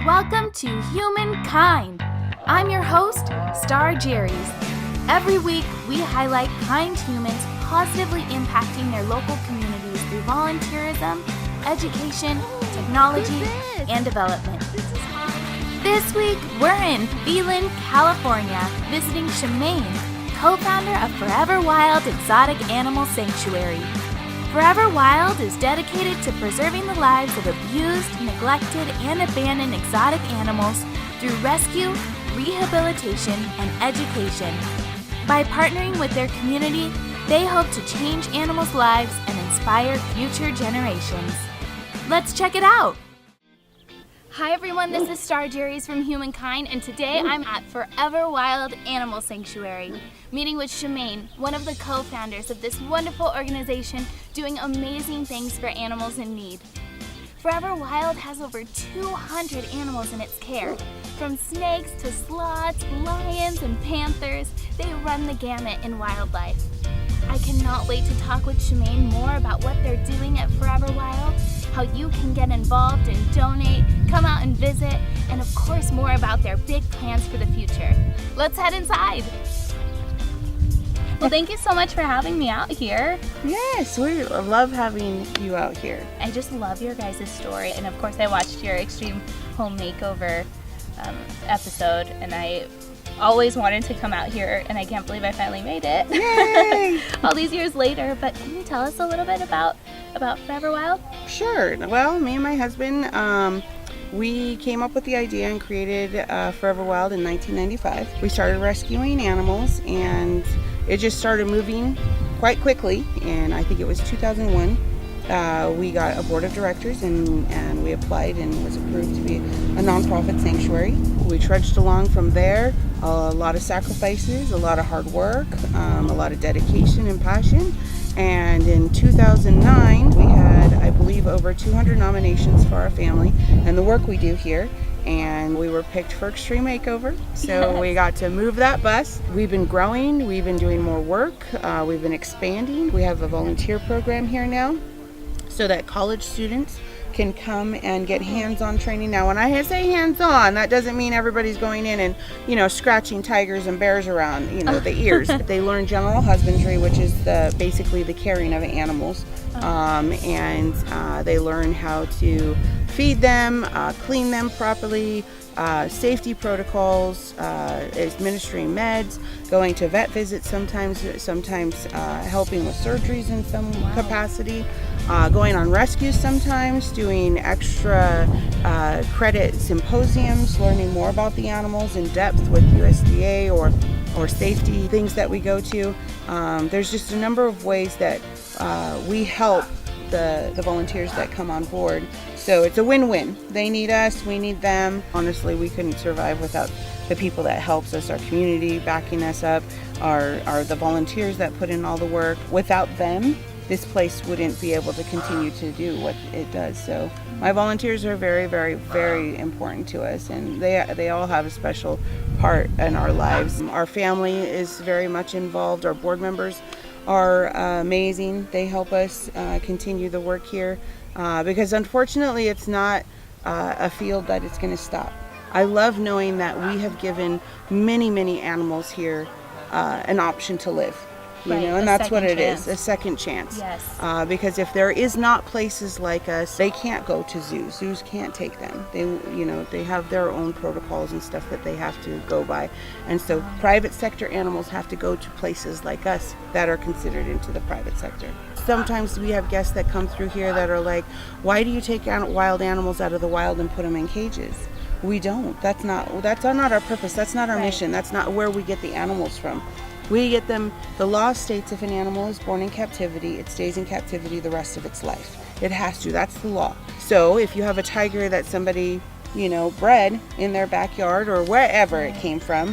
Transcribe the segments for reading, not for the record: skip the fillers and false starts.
Welcome to humanKIND. I'm your host, Star Jeries. Every week, we highlight kind humans positively impacting their local communities through volunteerism, education, technology, and development. This week, we're in Phelan, California, visiting Chemaine, co-founder of Forever Wild Exotic Animal Sanctuary. Forever Wild is dedicated to preserving the lives of abused, neglected, and abandoned exotic animals through rescue, rehabilitation, and education. By partnering with their community, they hope to change animals' lives and inspire future generations. Let's check it out! Hi everyone, this is Star Jeries from humanKIND, and today I'm at Forever Wild Animal Sanctuary, meeting with Chemaine, one of the co-founders of this wonderful organization doing amazing things for animals in need. Forever Wild has over 200 animals in its care. From snakes to sloths, lions, and panthers, they run the gamut in wildlife. I cannot wait to talk with Chemaine more about what they're doing at Forever Wild, how you can get involved and donate, come out and visit, and of course more about their big plans for the future. Let's head inside. Well, thank you so much for having me out here. Yes, we love having you out here. I just love your guys' story, and of course I watched your Extreme Home Makeover episode, and I always wanted to come out here, and I can't believe I finally made it. Yay! All these years later. But can you tell us a little bit about Forever Wild? Sure. Well, me and my husband, we came up with the idea and created Forever Wild in 1995. We started rescuing animals, and it just started moving quite quickly. And I think it was 2001. We got a board of directors, and we applied and was approved to be a nonprofit sanctuary. We trudged along from there. A lot of sacrifices, a lot of hard work, a lot of dedication and passion. And in 2009, we had, I believe, over 200 nominations for our family and the work we do here. And we were picked for Extreme Makeover. So we got to move that bus. We've been growing. We've been doing more work. We've been expanding. We have a volunteer program here now so that college students can come and get hands-on training. Now, when I say hands-on, that doesn't mean everybody's going in and, scratching tigers and bears around, the ears. They learn general husbandry, which is basically the caring of animals. And they learn how to feed them, clean them properly, safety protocols, administering meds, going to vet visits sometimes helping with surgeries in some capacity, going on rescues sometimes, doing extra credit symposiums, learning more about the animals in depth with USDA or safety things that we go to. There's just a number of ways that we help the volunteers that come on board. So it's a win-win. They need us, we need them. Honestly, we couldn't survive without the people that helps us, our community backing us up, are the volunteers that put in all the work. Without them, this place wouldn't be able to continue to do what it does. So my volunteers are very, very, very important to us, and they all have a special part in our lives. Our family is very much involved. Our board members are amazing. They help us continue the work here because unfortunately it's not a field that is going to stop. I love knowing that we have given many, many animals here an option to live. And that's what it is, a second chance. Yes. Because if there is not places like us, they can't go to zoos. Zoos can't take them. They have their own protocols and stuff that they have to go by. And so private sector animals have to go to places like us that are considered into the private sector. Sometimes we have guests that come through here that are like, why do you take wild animals out of the wild and put them in cages? We don't. That's not our purpose. That's not our mission. That's not where we get the animals from. We get them, the law states if an animal is born in captivity, it stays in captivity the rest of its life. It has to, that's the law. So if you have a tiger that somebody, bred in their backyard or wherever it came from,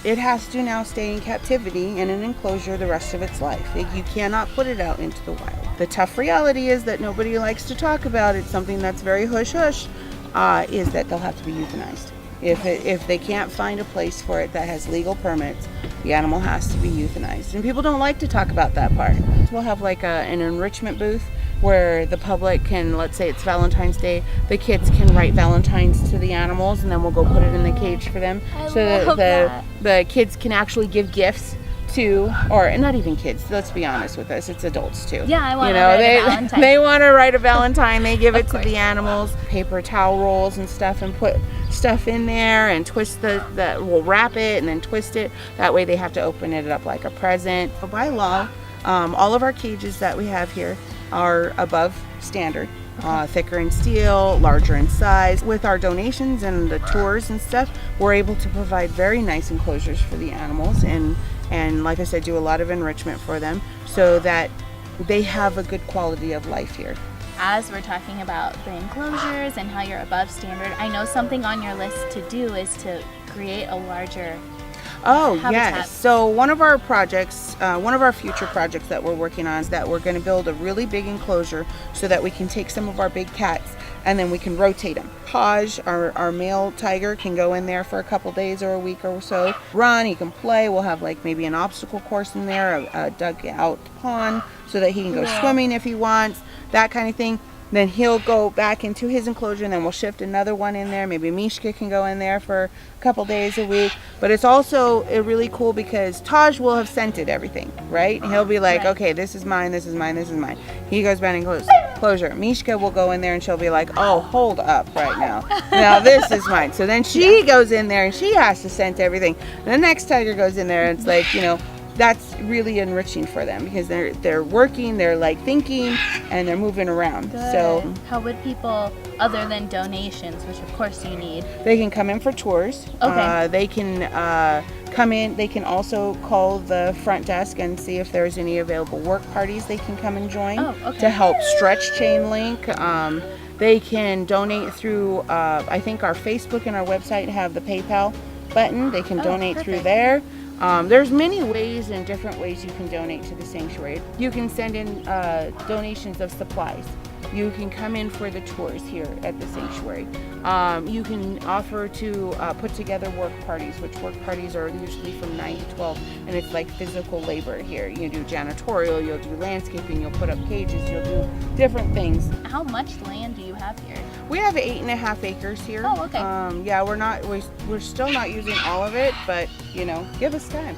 it has to now stay in captivity in an enclosure the rest of its life. You cannot put it out into the wild. The tough reality is that nobody likes to talk about. It's something that's very hush-hush, is that they'll have to be euthanized. If they can't find a place for it that has legal permits, the animal has to be euthanized. And people don't like to talk about that part. We'll have like an enrichment booth where the public can, let's say it's Valentine's Day, the kids can write Valentine's to the animals, and then we'll go put it in the cage for them, so that the kids can actually give gifts to, or not even kids, let's be honest with us, it's adults too. Yeah, I want to write a Valentine. They want to write a Valentine, they give it to the animals, paper towel rolls and stuff, and put stuff in there and twist we'll wrap it and then twist it. That way they have to open it up like a present. By law, all of our cages that we have here are above standard. Thicker in steel, larger in size. With our donations and the tours and stuff, we're able to provide very nice enclosures for the animals, and like I said, do a lot of enrichment for them so that they have a good quality of life here. As we're talking about the enclosures and how you're above standard, I know something on your list to do is to create a larger habitat. Yes. So one of our projects, one of our future projects that we're working on is that we're going to build a really big enclosure so that we can take some of our big cats and then we can rotate them. Taj, our male tiger, can go in there for a couple days or a week or so, run, he can play. We'll have like maybe an obstacle course in there, a dug out pond so that he can go swimming if he wants, that kind of thing. Then he'll go back into his enclosure, and then we'll shift another one in there. Maybe Mishka can go in there for a couple days a week. But it's also really cool because Taj will have scented everything, right? He'll be like, okay, this is mine, this is mine, this is mine. He goes back in closure. Mishka will go in there and she'll be like, oh, hold up right now. Now this is mine. So then she goes in there and she has to scent everything. And the next tiger goes in there and it's like, that's really enriching for them because they're working, they're like thinking, and they're moving around. Good. So how would people, other than donations, which of course you need, they can come in for tours. Okay. They can come in. They can also call the front desk and see if there's any available work parties they can come and join to help stretch chain link. They can donate through, I think our Facebook and our website have the PayPal button. They can donate through there. There's many ways and different ways you can donate to the sanctuary. You can send in donations of supplies. You can come in for the tours here at the sanctuary. You can offer to put together work parties, which work parties are usually from 9 to 12, and it's like physical labor here. You do janitorial, you'll do landscaping, you'll put up cages, you'll do different things. How much land do you have here? We have 8.5 acres here. Oh, okay. Yeah, we're still not using all of it, but give us time.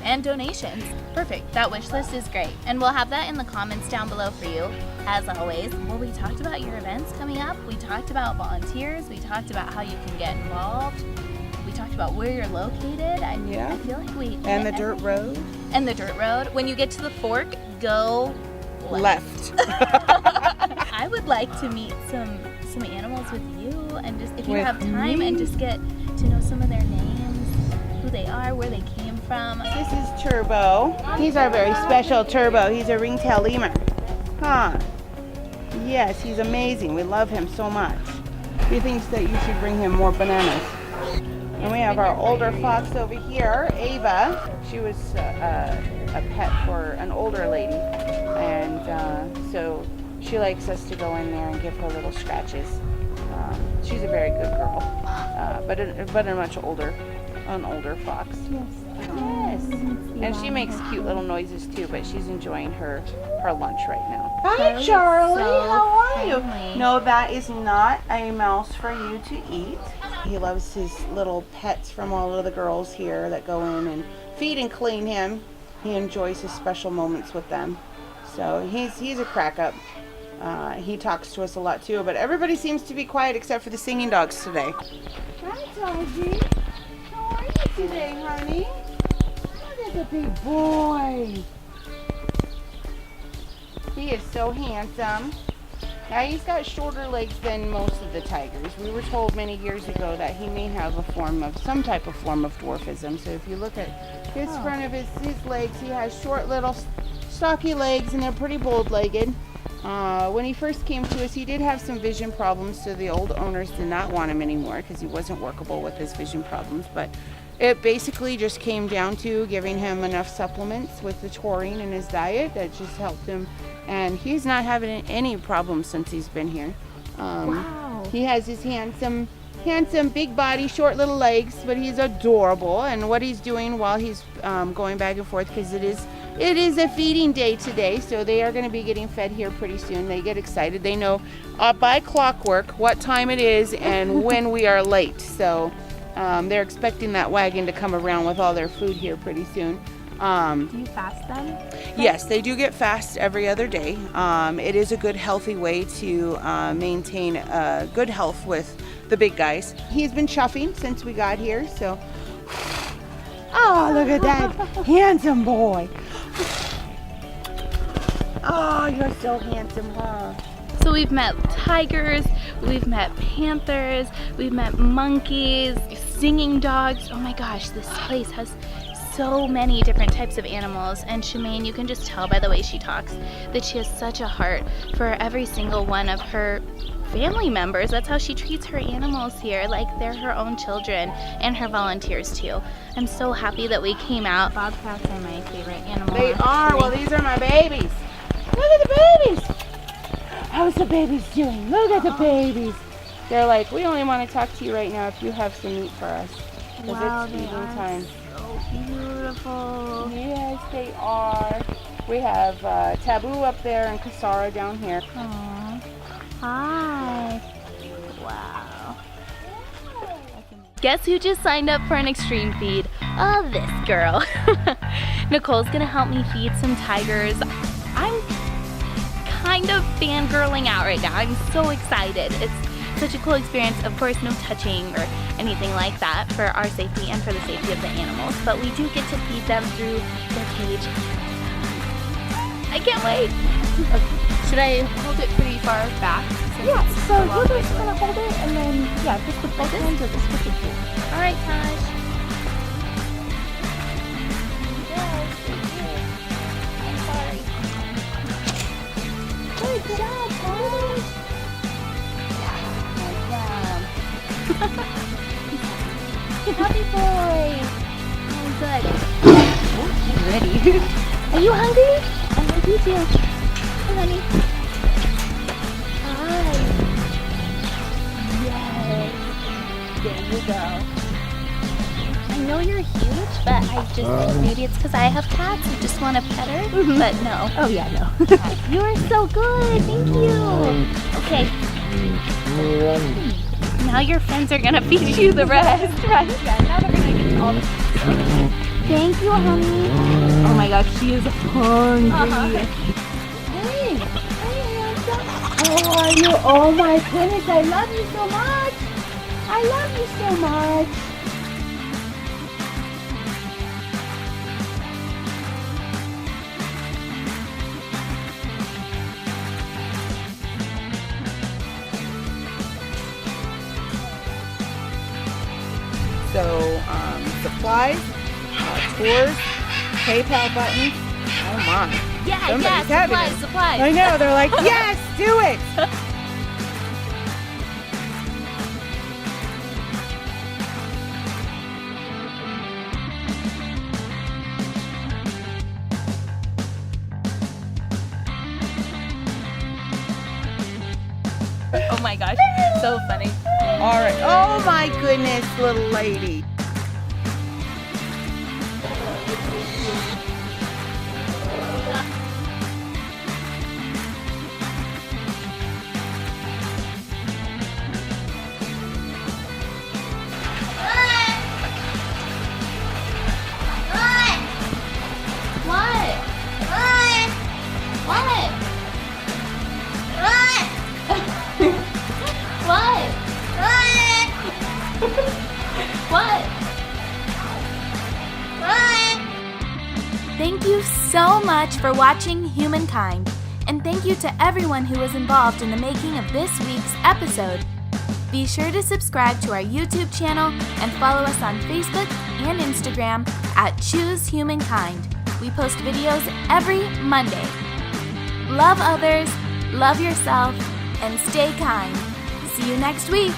And donations. Perfect. That wish list is great. And we'll have that in the comments down below for you, as always. Well, we talked about your events coming up. We talked about volunteers. We talked about how you can get involved. We talked about where you're located. I feel like we... And the dirt road. And the dirt road. When you get to the fork, go left. I would like to meet some animals with you, and just if you have time, and just get to know some of their names, who they are, where they came from. This is Turbo. He's our very special Turbo. He's a ringtail lemur. Yes, he's amazing. We love him so much. He thinks that you should bring him more bananas. And we have our older fox over here, Ava. She was a pet for an older lady, and so she likes us to go in there and give her little scratches. She's a very good girl, but a much older fox. Yes. And she makes cute little noises too, but she's enjoying her lunch right now. Hi, Charlie. How are you? No, that is not a mouse for you to eat. He loves his little pets from all of the girls here that go in and feed and clean him. He enjoys his special moments with them. So he's a crack up. He talks to us a lot too, but everybody seems to be quiet except for the singing dogs today. Hi, Doggy. How are you today, honey? Look at the big boy. He is so handsome. Now he's got shorter legs than most of the tigers. We were told many years ago that he may have some type of form of dwarfism. So if you look at his front of his legs, he has short little stocky legs and they're pretty bold-legged. When he first came to us, he did have some vision problems, so the old owners did not want him anymore because he wasn't workable with his vision problems. But it basically just came down to giving him enough supplements with the taurine in his diet that just helped him. And he's not having any problems since he's been here. Wow. He has his handsome big body, short little legs, but he's adorable. And what he's doing while he's going back and forth, because it It is a feeding day today, so they are going to be getting fed here pretty soon. They get excited. They know by clockwork what time it is and when we are late. So they're expecting that wagon to come around with all their food here pretty soon. Do you fast them? Yes, they do get fast every other day. It is a good, healthy way to maintain good health with the big guys. He's been chuffing since we got here, so. Oh, look at that handsome boy. Oh, you're so handsome, huh? So we've met tigers, we've met panthers, we've met monkeys, singing dogs. Oh my gosh, this place has so many different types of animals, and Chemaine, you can just tell by the way she talks that she has such a heart for every single one of her family members. That's how she treats her animals here, like they're her own children, and her volunteers too. I'm so happy that we came out. Bobcats are my favorite animal. They are. Well, these are my babies. Look at the babies. How's the babies doing? Look at the babies. They're like, we only want to talk to you right now if you have some meat for us. Because Wow, it's feeding time. So beautiful. Yes, they are. We have Taboo up there and Kasara down here. Aww. Hi. Wow. Guess who just signed up for an extreme feed? Oh, this girl. Nicole's gonna help me feed some tigers. I'm kind of fangirling out right now. I'm so excited. It's such a cool experience. Of course, no touching or anything like that for our safety and for the safety of the animals, but we do get to feed them through their cage. I can't wait. Okay. Should I hold it pretty far back? Yeah, so we're just gonna hold it and then, yeah, just with both hands or just with the two. All right, Taj. Good job, Taj! Happy boy. Oh, good. I'm ready. Are you hungry? I'm hungry too. Hey, honey. Hi. Yes. There you go. I know you're huge, but I just maybe it's because I have cats. I just want to pet her, but no. Oh yeah, no. You are so good. Thank you. Okay. Now your friends are gonna feed you the rest, right? Yeah, now they're gonna get all the Thank you, honey. Oh my gosh, she is hungry. Hey, How are you? Oh my goodness, I love you so much. I love you so much. So, supplies, tours, PayPal buttons. Oh my. yeah, Somebody's having it. supplies. I know, they're like, yes, do it. Oh my gosh, so funny. All right. Oh my goodness, little lady. Thank you so much for watching Humankind, and thank you to everyone who was involved in the making of this week's episode. Be sure to subscribe to our YouTube channel and follow us on Facebook and Instagram at Choose Humankind. We post videos every Monday. Love others, love yourself, and stay kind. See you next week.